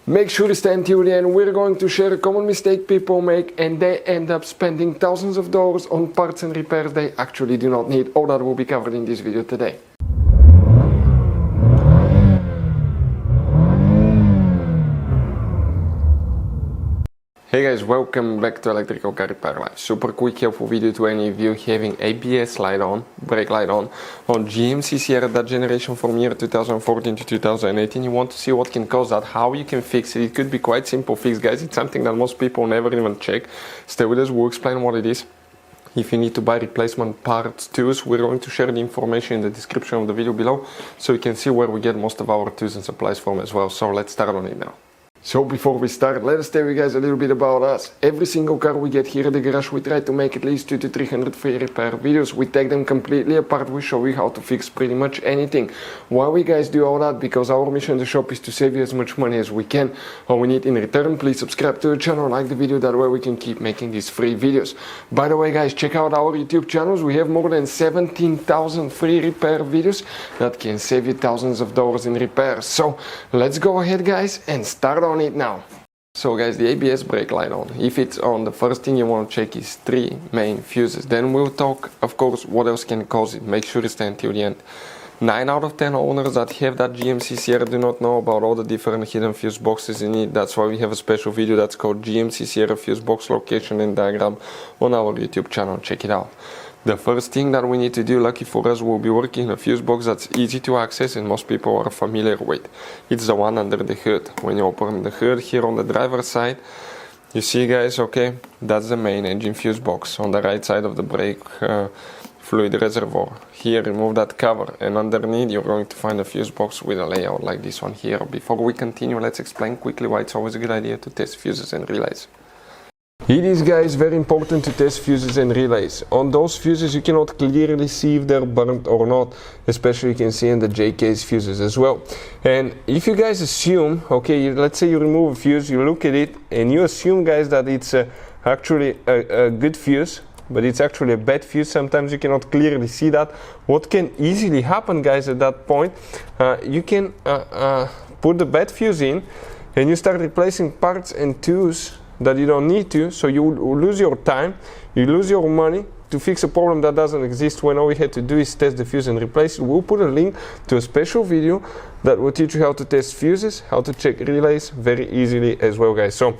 Make sure to stay until the end. We're going to share a common mistake people make and they end up spending thousands of dollars on parts and repairs they actually do not need. All that will be covered in this video today. Hey guys, welcome back to Electrical Car Repair Live. Super quick helpful video to any of you having ABS light on, brake light on GMC Sierra, that generation from year 2014 to 2018. You want to see what can cause that, how you can fix it. It could be quite simple fix, guys. It's something that most people never even check. Stay with us, we'll explain what it is. If you need to buy replacement parts, tools, we're going to share the information in the description of the video below so you can see where we get most of our tools and supplies from as well. So let's start on it now. So before we start, let us tell you guys a little bit about us. Every single car we get here at the garage, we try to make at least 200 to 300 free repair videos. We take them completely apart, we show you how to fix pretty much anything. Why we guys do all that? Because our mission in the shop is to save you as much money as we can. All we need in return, please subscribe to the channel, like the video, that way we can keep making these free videos. By the way guys, check out our YouTube channels. We have more than 17,000 free repair videos that can save you thousands of dollars in repairs. So let's go ahead guys and start on it now. So guys, the ABS brake light on, if it's on, the first thing you want to check is 3 main fuses. Then we'll talk, of course, what else can cause it. Make sure to stay until the end. 9 out of 10 owners that have that GMC Sierra do not know about all the different hidden fuse boxes in it. That's why we have a special video that's called GMC Sierra fuse box location and diagram on our YouTube channel. Check it out. The first thing that we need to do, lucky for us, we'll be working a fuse box that's easy to access and most people are familiar with. It's the one under the hood. When you open the hood here on the driver's side, you see guys, okay, that's the main engine fuse box on the right side of the brake fluid reservoir. Here, remove that cover and underneath you're going to find a fuse box with a layout like this one here. Before we continue, let's explain quickly why it's always a good idea to test fuses and relays. It is guys very important to test fuses and relays. On those fuses you cannot clearly see if they're burnt or not, especially you can see in the J-case fuses as well. And if you guys assume, okay, let's say you remove a fuse, you look at it and you assume guys that it's actually a good fuse, but it's actually a bad fuse. Sometimes you cannot clearly see that. What can easily happen guys at that point, you can put the bad fuse in and you start replacing parts and tools that you don't need to, so you lose your time, you lose your money to fix a problem that doesn't exist when all we had to do is test the fuse and replace it. We'll put a link to a special video that will teach you how to test fuses, how to check relays very easily as well guys. So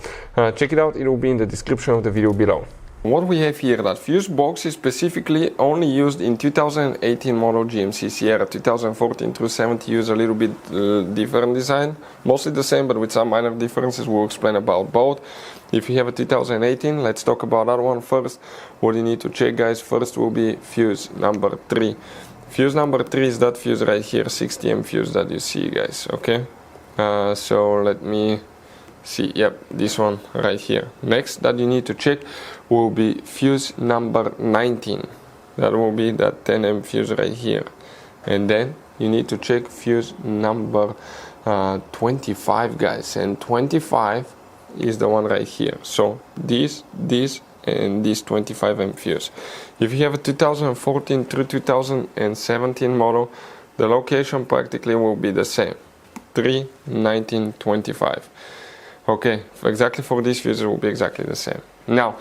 check it out, it will be in the description of the video below. What we have here, that fuse box is specifically only used in 2018 model GMC Sierra. 2014 through 70 use a little bit different design, mostly the same but with some minor differences. We'll explain about both. If you have a 2018, let's talk about that one first. What you need to check guys, first will be fuse number 3. Fuse number 3 is that fuse right here, 60M fuse that you see guys, okay? So let me see, yep, this one right here. Next that you need to check will be fuse number 19. That will be that 10M fuse right here. And then you need to check fuse number 25 guys, and 25 is the one right here. So this and this 25M fuse. If you have a 2014 through 2017 model, the location practically will be the same, 3, 19, 25. Okay, exactly for this fuse it will be exactly the same. Now,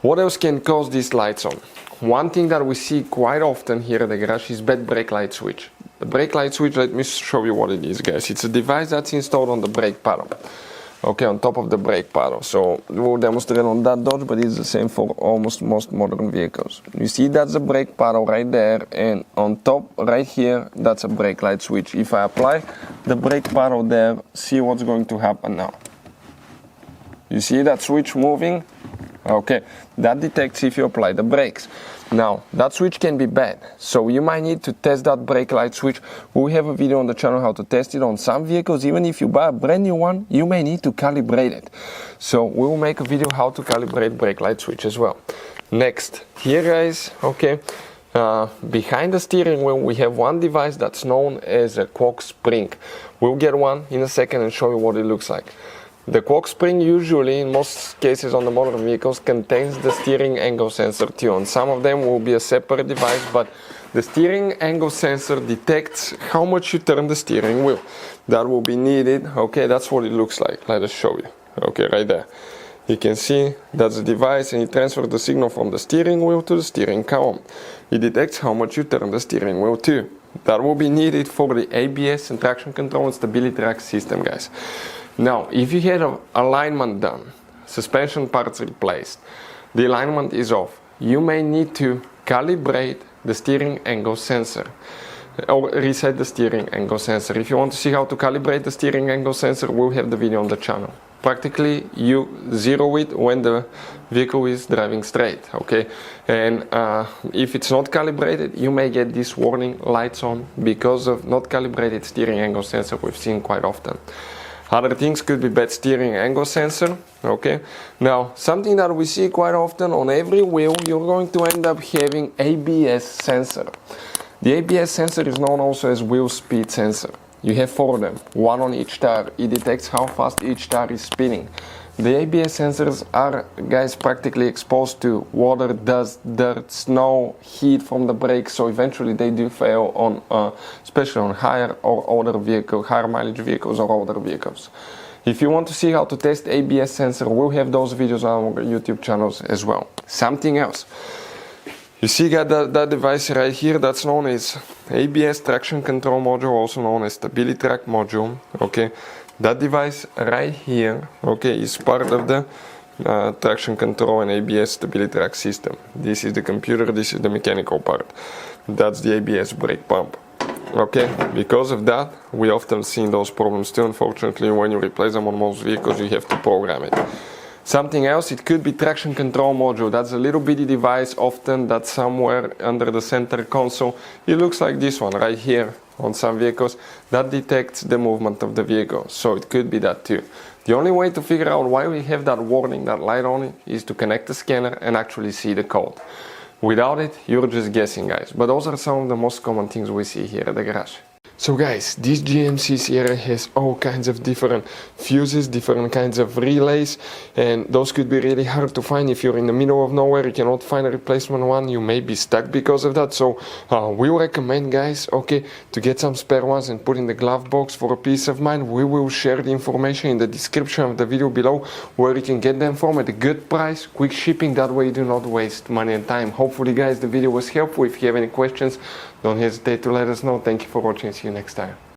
what else can cause these lights on? One thing that we see quite often here at the garage is bad brake light switch. The brake light switch, let me show you what it is guys. It's a device that's installed on the brake paddle. Okay, on top of the brake paddle. So we'll demonstrate on that Dodge, but it's the same for almost most modern vehicles. You see that's the brake paddle right there, and on top right here that's a brake light switch. If I apply the brake paddle there, see what's going to happen now. You see that switch moving? Okay, that detects if you apply the brakes. Now, that switch can be bad, so you might need to test that brake light switch. We have a video on the channel how to test it on some vehicles. Even if you buy a brand new one, you may need to calibrate it. So we will make a video how to calibrate brake light switch as well. Next, here guys, okay, behind the steering wheel we have one device that's known as a cork spring. We'll get one in a second and show you what it looks like. The cork spring usually, in most cases on the modern vehicles, contains the steering angle sensor too. On some of them will be a separate device, but the steering angle sensor detects how much you turn the steering wheel. That will be needed. Okay, that's what it looks like. Let us show you. Okay, right there. You can see that's the device, and it transfers the signal from the steering wheel to the steering column. It detects how much you turn the steering wheel to. That will be needed for the ABS and traction control and stability track system, guys. Now, if you had an alignment done, suspension parts replaced, the alignment is off, you may need to calibrate the steering angle sensor or reset the steering angle sensor. If you want to see how to calibrate the steering angle sensor, we'll have the video on the channel. Practically, you zero it when the vehicle is driving straight, okay? And if it's not calibrated, you may get this warning lights on because of not calibrated steering angle sensor we've seen quite often. Other things could be bad steering angle sensor, okay? Now, something that we see quite often on every wheel, you're going to end up having ABS sensor. The ABS sensor is known also as wheel speed sensor. You have 4 of them, 1 on each tire. It detects how fast each tire is spinning. The ABS sensors are, guys, practically exposed to water, dust, dirt, snow, heat from the brakes, so eventually they do fail on, especially on higher or older vehicles, higher mileage vehicles or older vehicles. If you want to see how to test ABS sensor, we'll have those videos on our YouTube channels as well. Something else. You see that device right here, that's known as ABS traction control module, also known as stability track module, okay? That device right here, okay, is part of the traction control and ABS stability track system. This is the computer, this is the mechanical part. That's the ABS brake pump. Okay, because of that, we often see those problems too. Unfortunately, when you replace them on most vehicles, you have to program it. Something else, it could be traction control module. That's a little bitty device, often that's somewhere under the center console. It looks like this one right here on some vehicles. That detects the movement of the vehicle, so it could be that too. The only way to figure out why we have that warning, that light on it, is to connect the scanner and actually see the code. Without it, you're just guessing, guys. But those are some of the most common things we see here at the garage. So guys, this GMC Sierra has all kinds of different fuses, different kinds of relays, and those could be really hard to find. If you're in the middle of nowhere, you cannot find a replacement one, you may be stuck because of that. So we recommend, guys, okay, to get some spare ones and put in the glove box for a peace of mind. We will share the information in the description of the video below where you can get them from at a good price, quick shipping, that way you do not waste money and time. Hopefully, guys, the video was helpful. If you have any questions, don't hesitate to let us know. Thank you for watching. See you next time.